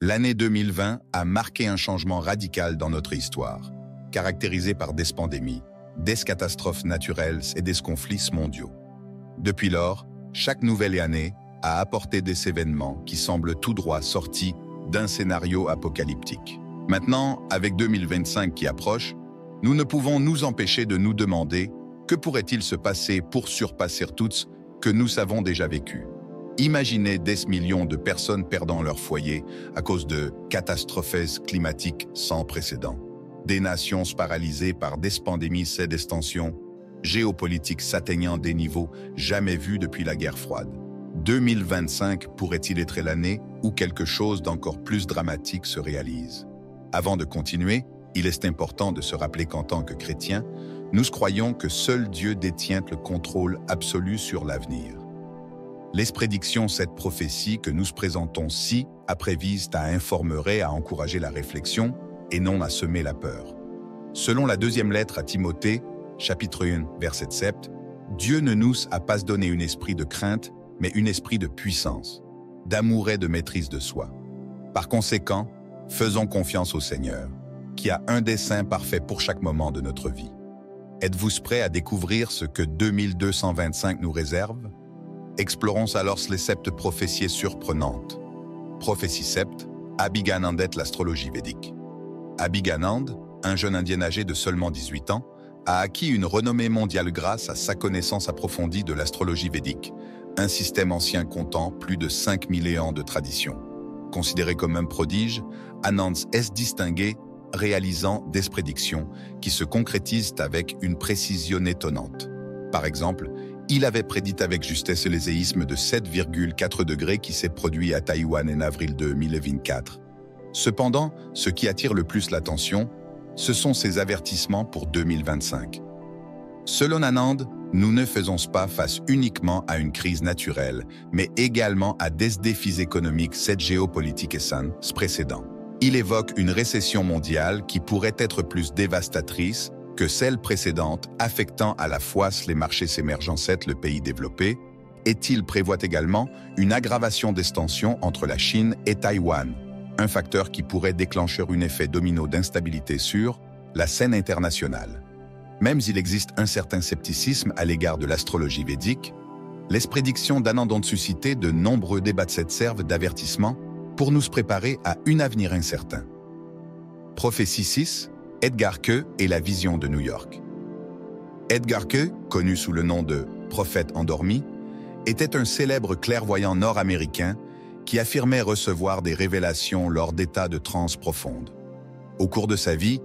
L'année 2020 a marqué un changement radical dans notre histoire, caractérisé par des pandémies, des catastrophes naturelles et des conflits mondiaux. Depuis lors, chaque nouvelle année a apporté des événements qui semblent tout droit sortis d'un scénario apocalyptique. Maintenant, avec 2025 qui approche, nous ne pouvons nous empêcher de nous demander que pourrait-il se passer pour surpasser tout ce que nous avons déjà vécu. Imaginez des millions de personnes perdant leur foyer à cause de catastrophes climatiques sans précédent. Des nations paralysées par des pandémies et des tensions géopolitiques s'atteignant des niveaux jamais vus depuis la guerre froide. 2025 pourrait-il être l'année où quelque chose d'encore plus dramatique se réalise? Avant de continuer, il est important de se rappeler qu'en tant que chrétiens, nous croyons que seul Dieu détient le contrôle absolu sur l'avenir. Les prédictions, cette prophétie que nous présentons ci-après visent à informer, à encourager la réflexion et non à semer la peur. Selon la deuxième lettre à Timothée, chapitre 1, verset 7, Dieu ne nous a pas donné un esprit de crainte, mais un esprit de puissance, d'amour et de maîtrise de soi. Par conséquent, faisons confiance au Seigneur, qui a un dessein parfait pour chaque moment de notre vie. Êtes-vous prêts à découvrir ce que 2225 nous réserve? Explorons alors les sept prophéties surprenantes. Prophétie sept, Abhiganandet, l'astrologie védique. Abhiganand, un jeune indien âgé de seulement 18 ans, a acquis une renommée mondiale grâce à sa connaissance approfondie de l'astrologie védique, un système ancien comptant plus de 5000 ans de tradition. Considéré comme un prodige, Anand est distingué, réalisant des prédictions qui se concrétisent avec une précision étonnante. Par exemple, il avait prédit avec justesse les séismes de 7,4 degrés qui s'est produit à Taïwan en avril 2024. Cependant, ce qui attire le plus l'attention, ce sont ses avertissements pour 2025. Selon Anand, nous ne faisons pas face uniquement à une crise naturelle, mais également à des défis économiques géopolitiques et sans précédent. Il évoque une récession mondiale qui pourrait être plus dévastatrice que celle précédente, affectant à la fois les marchés émergents et le pays développé, et il prévoit également une aggravation des tensions entre la Chine et Taïwan, un facteur qui pourrait déclencher un effet domino d'instabilité sur la scène internationale. Même s'il existe un certain scepticisme à l'égard de l'astrologie védique, les prédictions d'Anand ont suscité de nombreux débats servent d'avertissement pour nous préparer à un avenir incertain. Prophétie 6, Edgar Cayce et la vision de New York. Edgar Cayce, connu sous le nom de « prophète endormi », était un célèbre clairvoyant nord-américain qui affirmait recevoir des révélations lors d'états de transe profonde. Au cours de sa vie,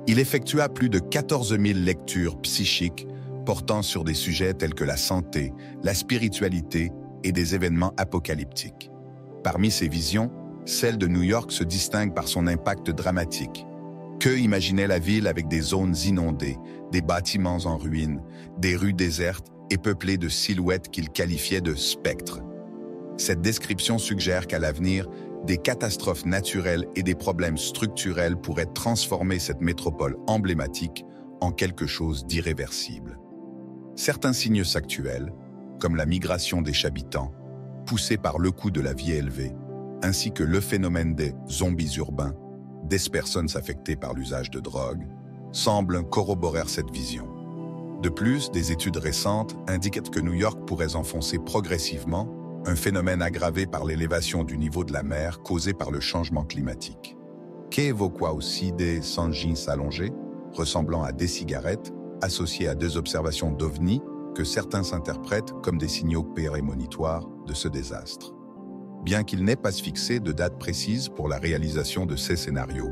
il effectua plus de 14 000 lectures psychiques portant sur des sujets tels que la santé, la spiritualité et des événements apocalyptiques. Parmi ses visions, celle de New York se distingue par son impact dramatique. Cayce imaginait la ville avec des zones inondées, des bâtiments en ruine, des rues désertes et peuplées de silhouettes qu'il qualifiait de spectres. Cette description suggère qu'à l'avenir, des catastrophes naturelles et des problèmes structurels pourraient transformer cette métropole emblématique en quelque chose d'irréversible. Certains signes actuels, comme la migration des habitants, poussés par le coût de la vie élevée, ainsi que le phénomène des zombies urbains, des personnes affectées par l'usage de drogue, semblent corroborer cette vision. De plus, des études récentes indiquent que New York pourrait enfoncer progressivement un phénomène aggravé par l'élévation du niveau de la mer causé par le changement climatique. Cayce évoqua aussi des sanjins allongés, ressemblant à des cigarettes, associés à des observations d'OVNI que certains interprètent comme des signaux prémonitoires de ce désastre. Bien qu'il n'ait pas fixé de date précise pour la réalisation de ces scénarios,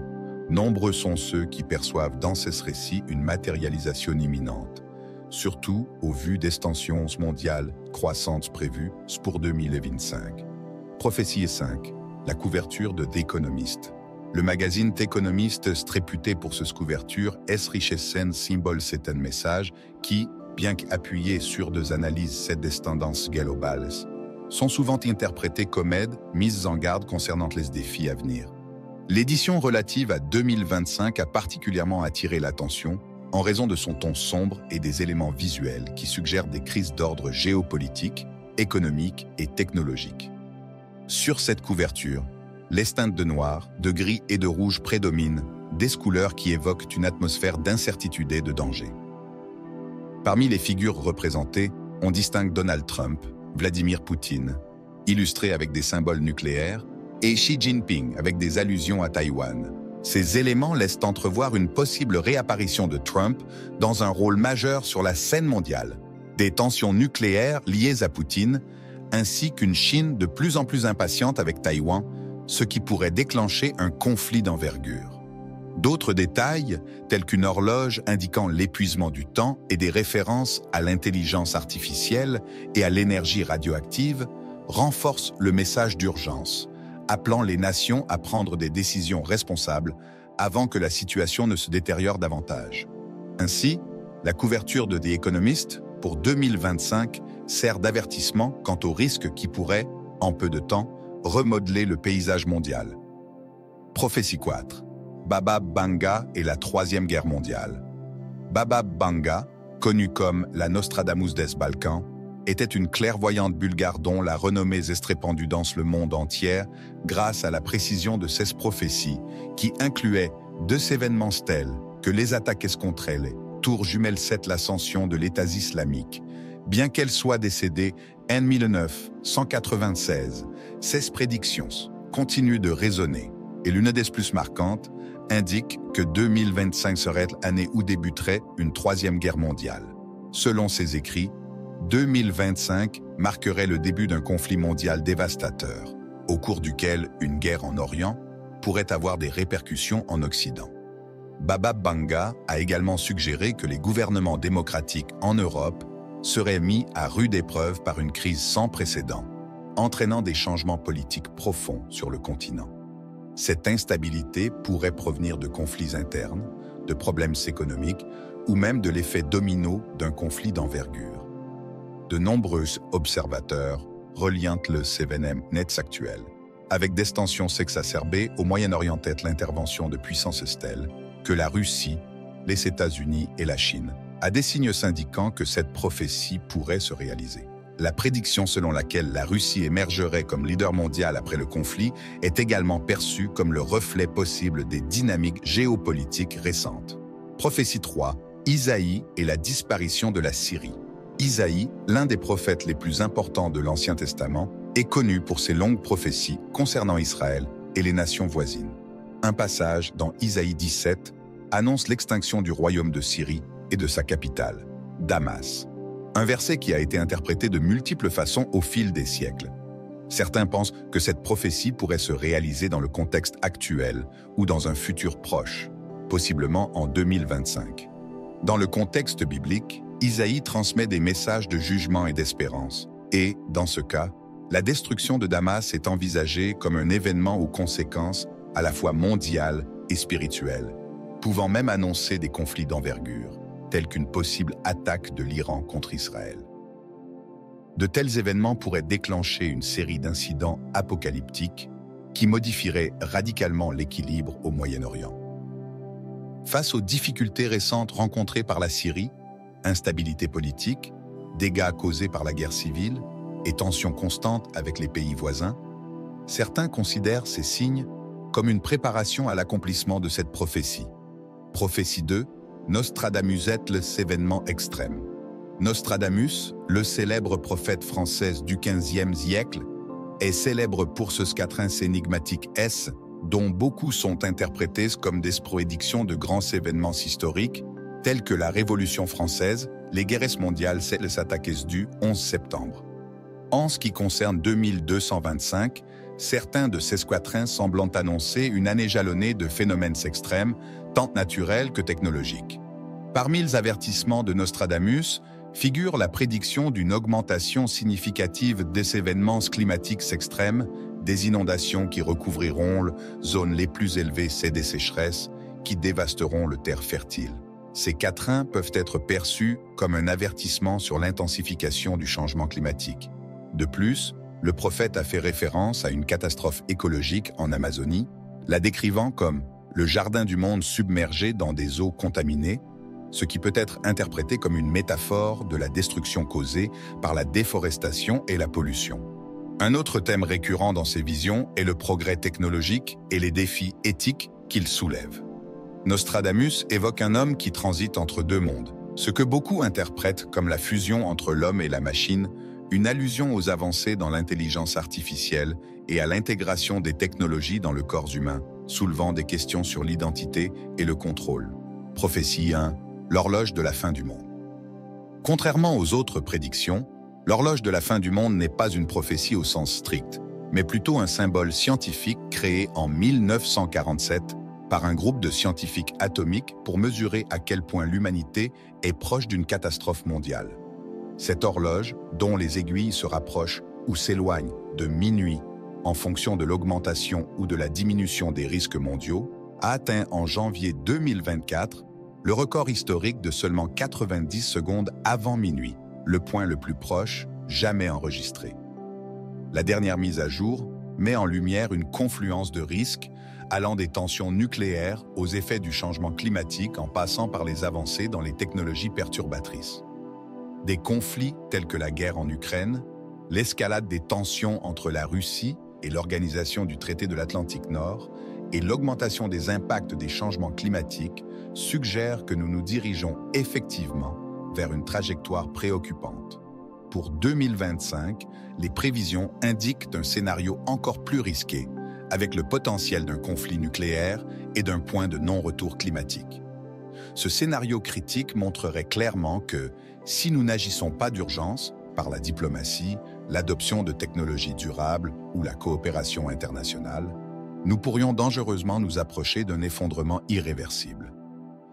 nombreux sont ceux qui perçoivent dans ces récits une matérialisation imminente, surtout au vu des tensions mondiales croissantes prévues pour 2025. Prophétie 5, la couverture de The Economist. Le magazine The Economist est réputé pour cette couverture est richesse symbole c'est un message qui, bien qu'appuyé sur des analyses des tendances globales, sont souvent interprétés comme aides mises en garde concernant les défis à venir. L'édition relative à 2025 a particulièrement attiré l'attention en raison de son ton sombre et des éléments visuels qui suggèrent des crises d'ordre géopolitique, économique et technologique. Sur cette couverture, les teintes de noir, de gris et de rouge prédominent, des couleurs qui évoquent une atmosphère d'incertitude et de danger. Parmi les figures représentées, on distingue Donald Trump, Vladimir Poutine, illustrés avec des symboles nucléaires, et Xi Jinping avec des allusions à Taïwan. Ces éléments laissent entrevoir une possible réapparition de Trump dans un rôle majeur sur la scène mondiale, des tensions nucléaires liées à Poutine, ainsi qu'une Chine de plus en plus impatiente avec Taïwan, ce qui pourrait déclencher un conflit d'envergure. D'autres détails, tels qu'une horloge indiquant l'épuisement du temps et des références à l'intelligence artificielle et à l'énergie radioactive, renforcent le message d'urgence, appelant les nations à prendre des décisions responsables avant que la situation ne se détériore davantage. Ainsi, la couverture de The Economist pour 2025 sert d'avertissement quant aux risques qui pourraient, en peu de temps, remodeler le paysage mondial. Prophétie 4. Baba Vanga et la Troisième Guerre mondiale. Baba Vanga, connue comme la Nostradamus des Balkans, était une clairvoyante bulgare dont la renommée est répandue dans le monde entier grâce à la précision de ses prophéties qui incluaient deux événements tels que les attaques contre les tours jumelles 7 l'ascension de l'État islamique. Bien qu'elle soit décédée en 1996, ces prédictions continuent de résonner et l'une des plus marquantes indique que 2025 serait l'année où débuterait une troisième guerre mondiale. Selon ses écrits, 2025 marquerait le début d'un conflit mondial dévastateur, au cours duquel une guerre en Orient pourrait avoir des répercussions en Occident. Baba Vanga a également suggéré que les gouvernements démocratiques en Europe seraient mis à rude épreuve par une crise sans précédent, entraînant des changements politiques profonds sur le continent. Cette instabilité pourrait provenir de conflits internes, de problèmes économiques ou même de l'effet domino d'un conflit d'envergure. De nombreux observateurs reliant le événement net actuel, avec des tensions exacerbées au Moyen-Orient et l'intervention de puissances telles que la Russie, les États-Unis et la Chine, a des signes indiquant que cette prophétie pourrait se réaliser. La prédiction selon laquelle la Russie émergerait comme leader mondial après le conflit est également perçue comme le reflet possible des dynamiques géopolitiques récentes. Prophétie 3. Isaïe et la disparition de la Syrie. Isaïe, l'un des prophètes les plus importants de l'Ancien Testament, est connu pour ses longues prophéties concernant Israël et les nations voisines. Un passage dans Isaïe 17 annonce l'extinction du royaume de Syrie et de sa capitale, Damas. Un verset qui a été interprété de multiples façons au fil des siècles. Certains pensent que cette prophétie pourrait se réaliser dans le contexte actuel ou dans un futur proche, possiblement en 2025. Dans le contexte biblique, Isaïe transmet des messages de jugement et d'espérance, et, dans ce cas, la destruction de Damas est envisagée comme un événement aux conséquences à la fois mondiales et spirituelles, pouvant même annoncer des conflits d'envergure, tels qu'une possible attaque de l'Iran contre Israël. De tels événements pourraient déclencher une série d'incidents apocalyptiques qui modifieraient radicalement l'équilibre au Moyen-Orient. Face aux difficultés récentes rencontrées par la Syrie, instabilité politique, dégâts causés par la guerre civile et tensions constantes avec les pays voisins, certains considèrent ces signes comme une préparation à l'accomplissement de cette prophétie. Prophétie 2, Nostradamus est l'événement extrême. Nostradamus, le célèbre prophète français du XVe siècle, est célèbre pour ce quatrain énigmatique S, dont beaucoup sont interprétés comme des prédictions de grands événements historiques, tels que la Révolution française, les guerres mondiales et les attaques du 11 septembre. En ce qui concerne 2225, certains de ces quatrains semblent annoncer une année jalonnée de phénomènes extrêmes, tant naturels que technologiques. Parmi les avertissements de Nostradamus figure la prédiction d'une augmentation significative des événements climatiques extrêmes, des inondations qui recouvriront les zones les plus élevées et des sécheresses qui dévasteront le terre fertile. Ces quatrains peuvent être perçus comme un avertissement sur l'intensification du changement climatique. De plus, le prophète a fait référence à une catastrophe écologique en Amazonie, la décrivant comme le jardin du monde submergé dans des eaux contaminées, ce qui peut être interprété comme une métaphore de la destruction causée par la déforestation et la pollution. Un autre thème récurrent dans ces visions est le progrès technologique et les défis éthiques qu'il soulève. Nostradamus évoque un homme qui transite entre deux mondes, ce que beaucoup interprètent comme la fusion entre l'homme et la machine, une allusion aux avancées dans l'intelligence artificielle et à l'intégration des technologies dans le corps humain, soulevant des questions sur l'identité et le contrôle. Prophétie 1, l'horloge de la fin du monde. Contrairement aux autres prédictions, l'horloge de la fin du monde n'est pas une prophétie au sens strict, mais plutôt un symbole scientifique créé en 1947 par un groupe de scientifiques atomiques pour mesurer à quel point l'humanité est proche d'une catastrophe mondiale. Cette horloge, dont les aiguilles se rapprochent ou s'éloignent de minuit en fonction de l'augmentation ou de la diminution des risques mondiaux, a atteint en janvier 2024 le record historique de seulement 90 secondes avant minuit, le point le plus proche jamais enregistré. La dernière mise à jour met en lumière une confluence de risques allant des tensions nucléaires aux effets du changement climatique en passant par les avancées dans les technologies perturbatrices. Des conflits tels que la guerre en Ukraine, l'escalade des tensions entre la Russie et l'Organisation du traité de l'Atlantique Nord et l'augmentation des impacts des changements climatiques suggèrent que nous nous dirigeons effectivement vers une trajectoire préoccupante. Pour 2025, les prévisions indiquent un scénario encore plus risqué, avec le potentiel d'un conflit nucléaire et d'un point de non-retour climatique. Ce scénario critique montrerait clairement que, si nous n'agissons pas d'urgence, par la diplomatie, l'adoption de technologies durables ou la coopération internationale, nous pourrions dangereusement nous approcher d'un effondrement irréversible.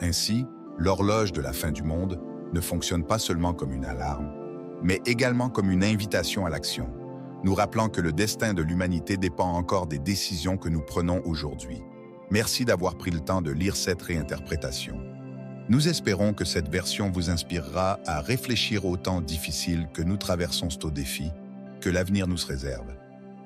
Ainsi, l'horloge de la fin du monde ne fonctionne pas seulement comme une alarme, mais également comme une invitation à l'action, nous rappelant que le destin de l'humanité dépend encore des décisions que nous prenons aujourd'hui. Merci d'avoir pris le temps de lire cette réinterprétation. Nous espérons que cette version vous inspirera à réfléchir aux temps difficiles que nous traversons au défi, que l'avenir nous réserve.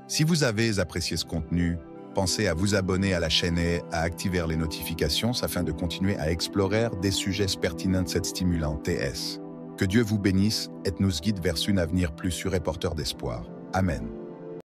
Si vous avez apprécié ce contenu, pensez à vous abonner à la chaîne et à activer les notifications afin de continuer à explorer des sujets pertinents et stimulants. Que Dieu vous bénisse et nous guide vers un avenir plus sûr et porteur d'espoir. Amen.